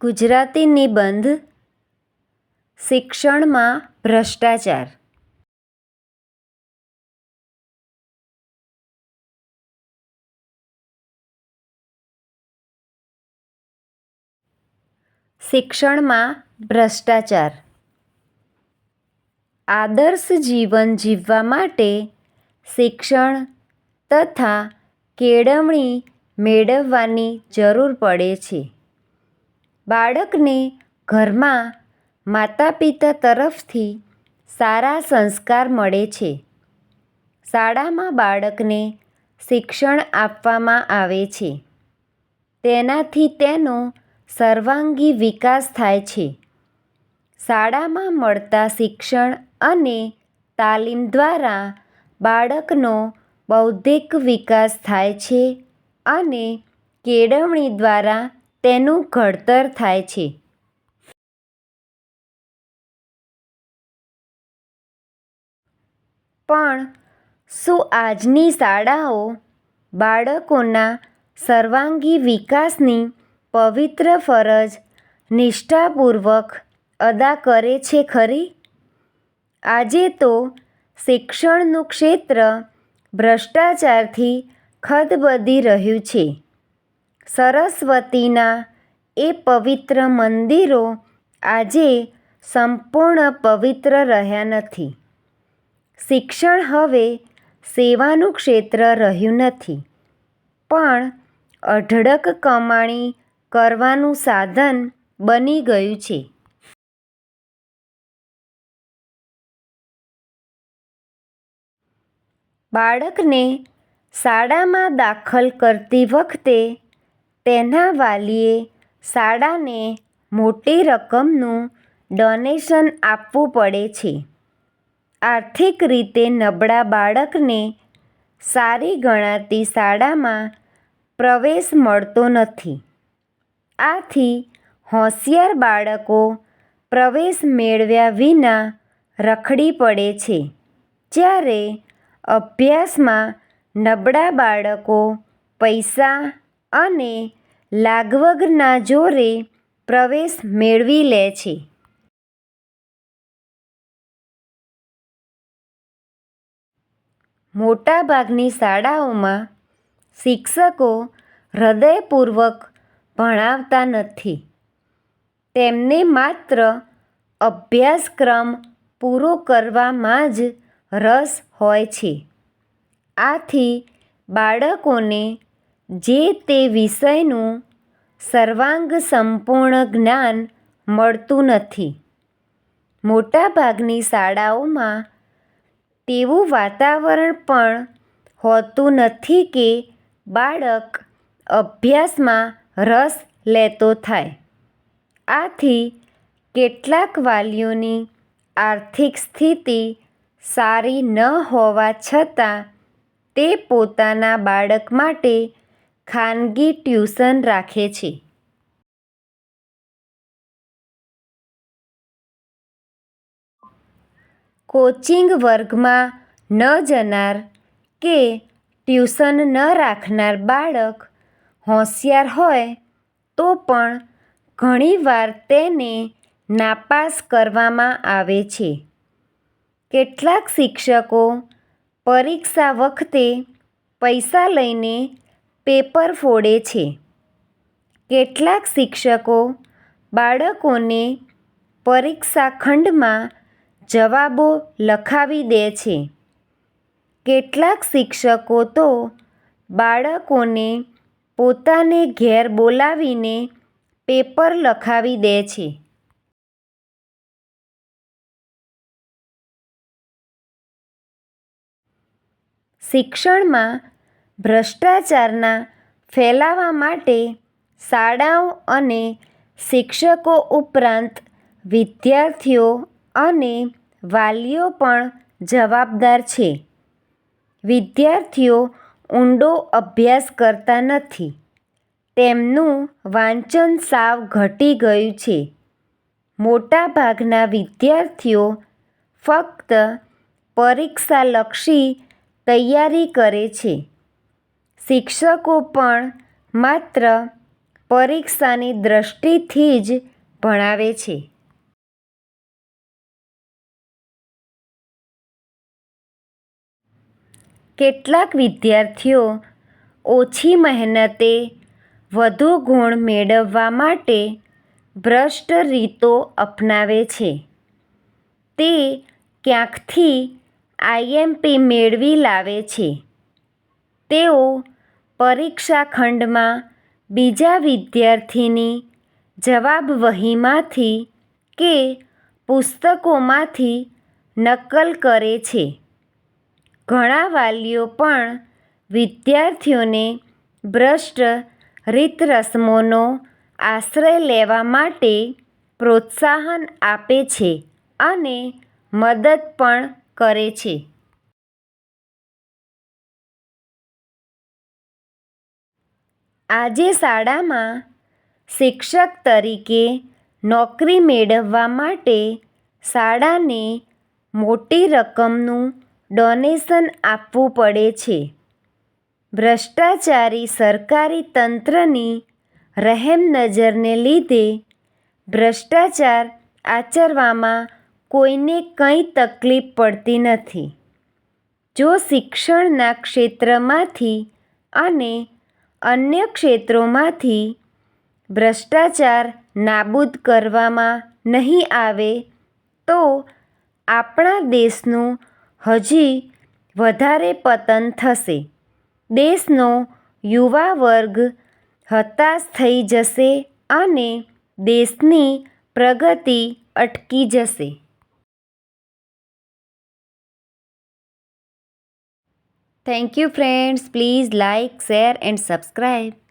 ગુજરાતી નિબંધ શિક્ષણમાં ભ્રષ્ટાચાર. શિક્ષણમાં ભ્રષ્ટાચાર. આદર્શ જીવન જીવવા માટે શિક્ષણ તથા કેળવણી મેળવવાની જરૂર પડે છે. બાળકને ઘરમાં માતા-પિતા તરફથી સારા સંસ્કાર મળે છે. શાળામાં બાળકને શિક્ષણ આપવામાં આવે છે. તેનાથી તેનો સર્વાંગી વિકાસ થાય છે. શાળામાં મળતા શિક્ષણ અને તાલીમ દ્વારા બાળકનો બૌદ્ધિક વિકાસ થાય છે અને કેળવણી દ્વારા તેનું ઘડતર થાય છે. પણ શું આજની શાળાઓ બાળકોના સર્વાંગી વિકાસની પવિત્ર ફરજ નિષ્ઠાપૂર્વક અદા કરે છે ખરી? આજે તો શિક્ષણનું ક્ષેત્ર ભ્રષ્ટાચારથી ખદબદી રહ્યું છે. સરસ્વતીના એ પવિત્ર મંદિરો આજે સંપૂર્ણ પવિત્ર રહ્યા નથી. શિક્ષણ હવે સેવાનું ક્ષેત્ર રહ્યું નથી, પણ અઢળક કમાણી કરવાનું સાધન બની ગયું છે. બાળકને શાળામાં દાખલ કરતી વખતે તેના વાલીએ શાળાને મોટી રકમનું ડોનેશન આપવું પડે છે. આર્થિક રીતે નબળા બાળકને સારી ગણાતી શાળામાં પ્રવેશ મળતો નથી. આથી હોશિયાર બાળકો પ્રવેશ મેળવ્યા વિના રખડી પડે છે, જ્યારે અભ્યાસમાં નબળા બાળકો પૈસા અને લાગવગના જોરે પ્રવેશ મેળવી લે છે. મોટાભાગની શાળાઓમાં શિક્ષકો હૃદયપૂર્વક ભણાવતા નથી. તેમને માત્ર અભ્યાસક્રમ પૂરો કરવામાં જ રસ હોય છે. આથી બાળકોને જે તે વિષયનું સર્વાંગ સંપૂર્ણ જ્ઞાન મળતું નથી. મોટાભાગની શાળાઓમાં તેવું વાતાવરણ પણ હોતું નથી કે બાળક અભ્યાસમાં રસ લેતો થાય. આથી કેટલાક વાલીઓની આર્થિક સ્થિતિ સારી ન હોવા છતાં તે પોતાના બાળક માટે ખાનગી ટ્યુશન રાખે છે. કોચિંગ વર્ગમાં ન જનાર કે ટ્યુશન ન રાખનાર બાળક હોશિયાર હોય તો પણ ઘણીવાર તેને નાપાસ કરવામાં આવે છે. કેટલાક શિક્ષકો પરીક્ષા વખતે પૈસા લઈને પેપર ફોડે છે. કેટલાક શિક્ષકો બાળકોને પરીક્ષા ખંડમાં જવાબો લખાવી દે છે. કેટલાક શિક્ષકો તો બાળકોને પોતાને ઘેર બોલાવીને પેપર લખાવી દે છે. શિક્ષણમાં ભ્રષ્ટાચારના ફેલાવા માટે શાળાઓ અને શિક્ષકો ઉપરાંત વિદ્યાર્થીઓ અને વાલીઓ પણ જવાબદાર છે. વિદ્યાર્થીઓ ઊંડો અભ્યાસ કરતા નથી. તેમનું વાંચન સાવ ઘટી ગયું છે. મોટાભાગના વિદ્યાર્થીઓ ફક્ત પરીક્ષાલક્ષી તૈયારી કરે છે. શિક્ષકો પણ માત્ર પરીક્ષાની દ્રષ્ટિથી જ ભણાવે છે. કેટલાક વિદ્યાર્થીઓ ઓછી મહેનતે વધુ ગુણ મેળવવા માટે ભ્રષ્ટ રીતો અપનાવે છે. તે ક્યાંકથી IMP મેળવી લાવે છે. તેઓ પરીક્ષા ખંડમાં બીજા વિદ્યાર્થીની જવાબવહીમાંથી કે પુસ્તકોમાંથી નકલ કરે છે. ઘણા વાલીઓ પણ વિદ્યાર્થીઓને ભ્રષ્ટ રીતરસમોનો આશ્રય લેવા માટે પ્રોત્સાહન આપે છે અને મદદ પણ કરે છે. આજે શાળામાં શિક્ષક તરીકે નોકરી મેળવવા માટે શાળાને મોટી રકમનું ડોનેશન આપવું પડે છે. ભ્રષ્ટાચારી સરકારી તંત્રની રહેમનજરને લીધે ભ્રષ્ટાચાર આચરવામાં કોઈને કંઈ તકલીફ પડતી નથી. જો શિક્ષણના ક્ષેત્રમાંથી અને અન્ય ક્ષેત્રોમાંથી ભ્રષ્ટાચાર નાબૂદ કરવામાં નહીં આવે તો આપણા દેશનું હજી વધારે પતન થશે. દેશનો યુવા વર્ગ હતાશ થઈ જશે અને દેશની પ્રગતિ અટકી જશે. Thank you friends. Please like, share and subscribe.